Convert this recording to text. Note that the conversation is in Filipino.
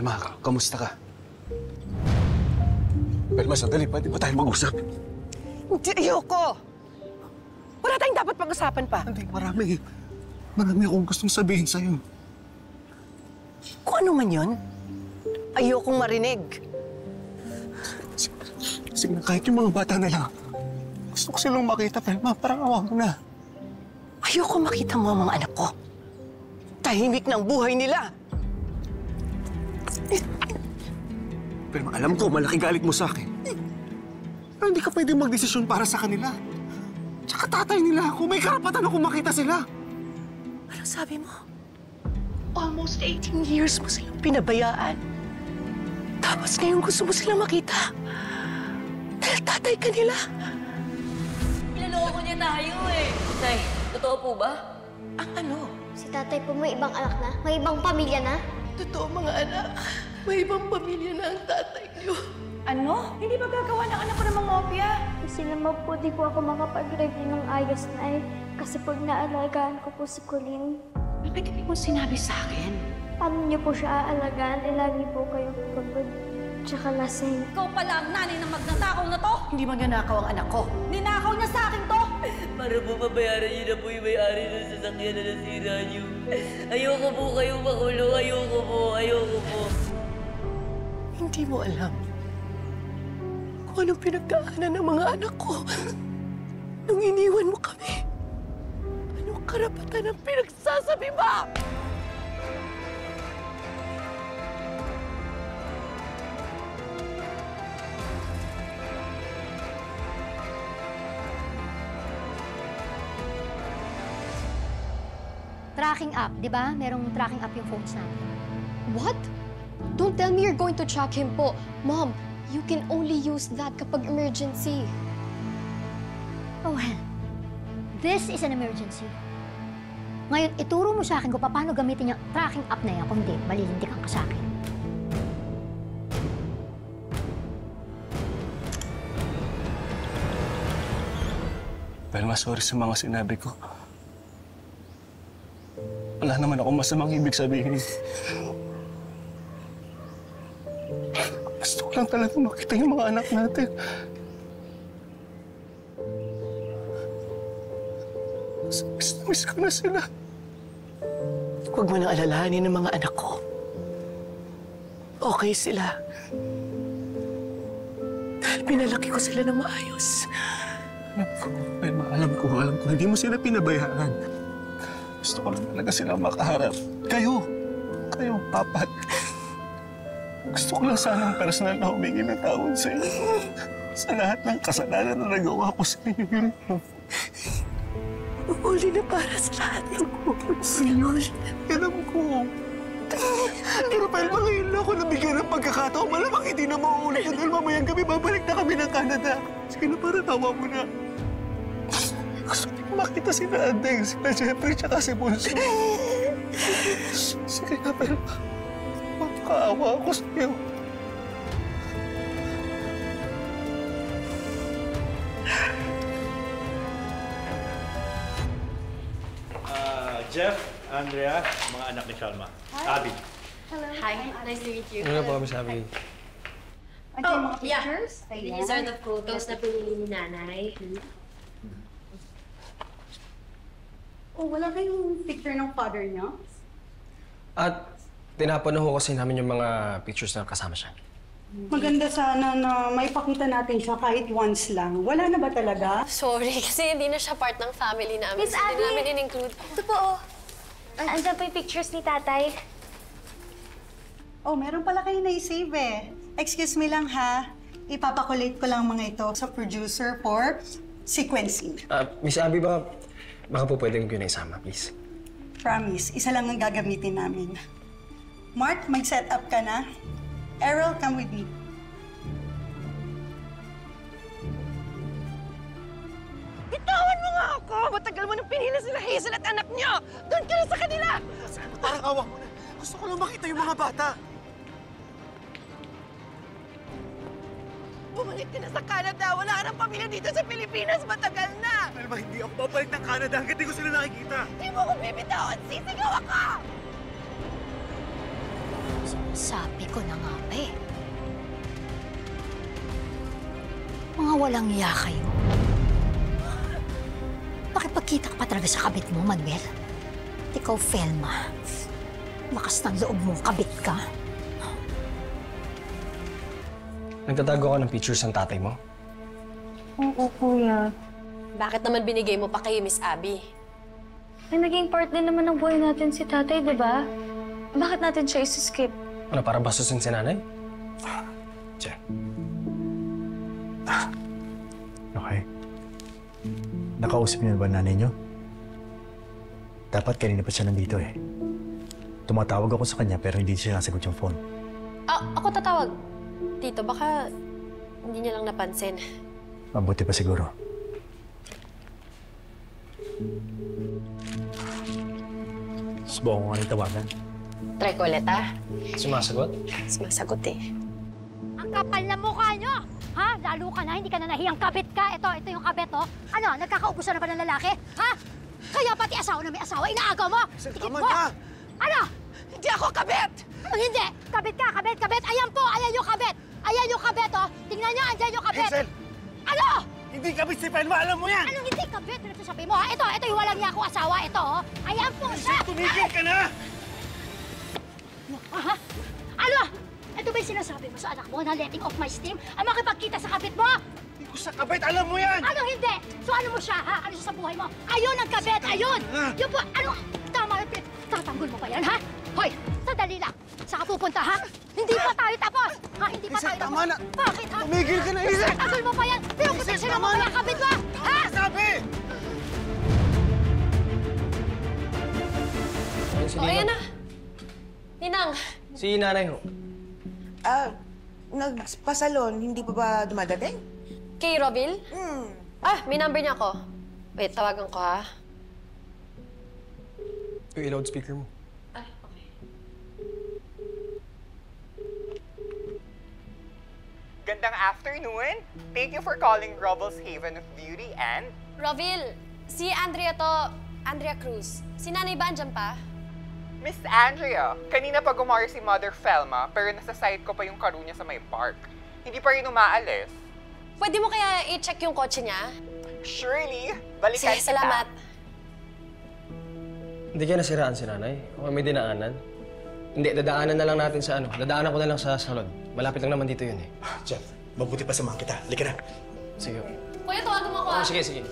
Velma, kamusta ka? Velma, sandali. Pwede ba tayo mag-usap? Hindi, ayoko! Wala tayong dapat pag-usapan pa. Hindi, marami akong gustong sabihin sa'yo. Kung ano man yun, ayokong marinig. Sige na, kahit yung mga bata na lang. Gusto ko silang makita, Velma. Parang awa mo na. Ayoko makita mo ang mga anak ko. Tahimik ng buhay nila. Velma, alam ko, malaki galit mo sa akin. Pero hindi ka pwedeng magdesisyon para sa kanila. Tsaka tatay nila ako. May karapatan ako makita sila. Ano sabi mo? Almost 18 years mo silang pinabayaan. Tapos ngayon gusto mo silang makita. Dahil tatay ka nila. Niloloko niya tayo eh. Tay, totoo po ba? Ang ano? Si tatay po may ibang anak na? May ibang pamilya na? Totoo mga anak. May ibang pamilya na ang tatay niyo. Ano? Hindi ba gagawa ng anak ko ng mga opya? Kasi naman po di po ako makapag-review ng ayos na eh. Kasi pag naalagaan ko po si Colleen, Bakit hindi mo sinabi sa akin? paano niyo po siya aalagaan? Eh, lagi po kayo pagod. Tsaka lasing. Ikaw pala ang nanay ng magnanakaw na to! Hindi magnanakaw ang anak ko. Ninakaw niya sa akin to! Para po mabayaran niyo na po yung may-ari ng sasakyan na nasira niyo. Ayoko po kayong makulong. Ayoko po. Hindi mo alam kung anong pinagdaanan ng mga anak ko nung iniwan mo kami. Anong karapatan ang pinagsasabi mo? Tracking app, di ba? Merong tracking app yung phones natin. What? Don't tell me you're going to track him po. Mom, you can only use that kapag emergency. Oh, well. This is an emergency. Ngayon, ituro mo sa akin kung paano gamitin yung tracking app na yan. Kung hindi, malilintikan ka sa akin. Velma, sorry sa mga sinabi ko. Wala naman akong masamang ibig sabihin. Gusto ko lang talaga makita yung mga anak natin. Miss ko na sila. Huwag mo nang alalahanin ng mga anak ko. Okay sila. Dahil pinalaki ko sila ng maayos. Alam ko. Hindi mo sila pinabayaan. Gusto ko lang talaga silang makaharap. Kayo, apat. Gusto ko lang sanang personal na humingi ng tawad sa inyo. Sa lahat ng kasalanan na nagawa ko sa inyo. Huli na para sa lahat ng kukunin. Alam ko. Pero Velma, ngayon lang ako nabigyan ng pagkakataon. Malamang hindi na mauulit yun dahil mamayang gabi babalik na kami ng Canada. Sige na, para tawa mo na. Gusto ko makita si Andeng, si Jeffrey, tsaka si Bunso. Sige na, Velma. Magpakaawa ako sa iyo. Jeff, Andrea, mga anak ni Shalma. Abby. Hi, nice to meet you. Ano po kami sabi? Oh, yeah. These are the photos na pinili ni Nanay. Oh, wala kayong picture ng father niyo? At tinapon na ho kasi namin yung mga pictures na kasama siya. Maganda sana na may pakita natin siya kahit once lang. Wala na ba talaga? Sorry, kasi hindi na siya part ng family namin. Miss Abby! Hindi namin in-include. Ito po, oh. Andiyan po yung pictures ni tatay. Oh, meron pala kayo na-save eh. Excuse me lang ha. Ipapakulate ko lang mga ito sa producer for sequencing. Miss Abby, baka po pwedeng ko na isama, please. Promise, isa lang ang gagamitin namin. Mark, mag-set up ka na. Errol, come with me. Bitawan mo nga ako! Matagal mo nang pinili sila Hazel at anak niyo! Doon ka na sa kanila! Parang awa mo na. Gusto ko lang makita yung mga bata. Bumalik ka na sa Canada! Wala ka ng pamilya dito sa Pilipinas! Matagal na! Velma, hindi ako babalik ng Canada hanggang di ko sila nakikita. Hindi mo ko bibitawan! Sisigaw ako! Sabi ko na nga ba eh. Mga walang iya kayo. Makipagkita ka pa talaga sa kabit mo, Manuel. Ikaw, Felma. Lakas ng loob mo, kabit ka. Nagtatago ka ng pictures ng tatay mo? Oo, kuya. Bakit naman binigay mo pa kay Miss Abby? Ay, naging part din naman ng buhay natin si tatay, di ba? Bakit natin siya isi-skip? Ano, para bastusin si nanay? Jen. Okay. Nakausap niyo na ba nanay niyo? Dapat kanina pa siya nandito eh. Tumatawag ako sa kanya pero hindi siya nasagot yung phone. Ako tatawag. Tito, baka hindi niya lang napansin. Mabuti pa siguro. Subukan ko nga rin tawagan. Try ko ulit, ha? Sumasagot? Sumasagot eh. Ang kapal na mukha nyo! Ha? Lalo ka na, hindi ka na nahiyang kabit ka. Ito yung kabit, oh. Ano, nagkakaubusan na ba ng lalaki? Ha? Kaya pati asawa na may asawa, inaagaw mo! Tikit mo! Ano? Hindi ako kabit! Anong hindi? Kabit ka, kabit, kabit! Ayan po, ayan yung kabit! Ayan yung kabit, oh! Tingnan nyo, andyan yung kabit! Hazel! Ano? Hindi kabit si Felma, alam mo yan! Anong hindi kabit? Ano sabi mo, ha? Ito yung walang niya akong asawa, ito, oh! Ayan po siya! Tumigil ka na! Aha? Ano? Ito ba yung sinasabi mo sa anak mo na letting off my steam? Ang makipagkita sa kabit mo? Hindi ko sa kabit, alam mo yan! Ano hindi? So ano mo siya, ha? Ano siya sa buhay mo? Ayun ang kabit, ayun! Yun po, ano? Tama yung pit. Tatanggol mo pa yan, ha? Hoy, sandali lang. Saan ka pupunta, ha? Hindi pa tayo tapos! Ha? Hindi pa tayo tapos. Tama na! Bakit, ha? Tumigil ka na, Isaac! Tatanggol mo pa yan! Pinuproteksyon mo pa yung kabit mo, ha? Sabi! Si O, ayan na. Ninang, Si nanay ho. Nagpasalon, hindi pa ba dumadating? kay Robil? May number niya ako. Wait, tawagan ko, ha? Yung i-loudspeaker mo. Gandang afternoon. Thank you for calling Robles Haven of Beauty and... Rovil, si Andrea to. Andrea Cruz. Si nanay ba andyan pa? Miss Andrea, kanina pa gumari si Mother Felma pero nasa side ko pa yung karo niya sa may park. Hindi pa rin umaalis. Pwede mo kaya i-check yung kotse niya? Surely, balikan Sige, salamat. Hindi kaya nasiraan si nanay? O may dinaanan? Hindi, dadaanan na lang natin sa ano. Dadaanan ko na lang sa salon. Malapit lang naman dito yun eh. Jeff, mabuti pa samahan kita. Halika na. Sige. Kuya, tawagan mo ako, ha? Sige, sige.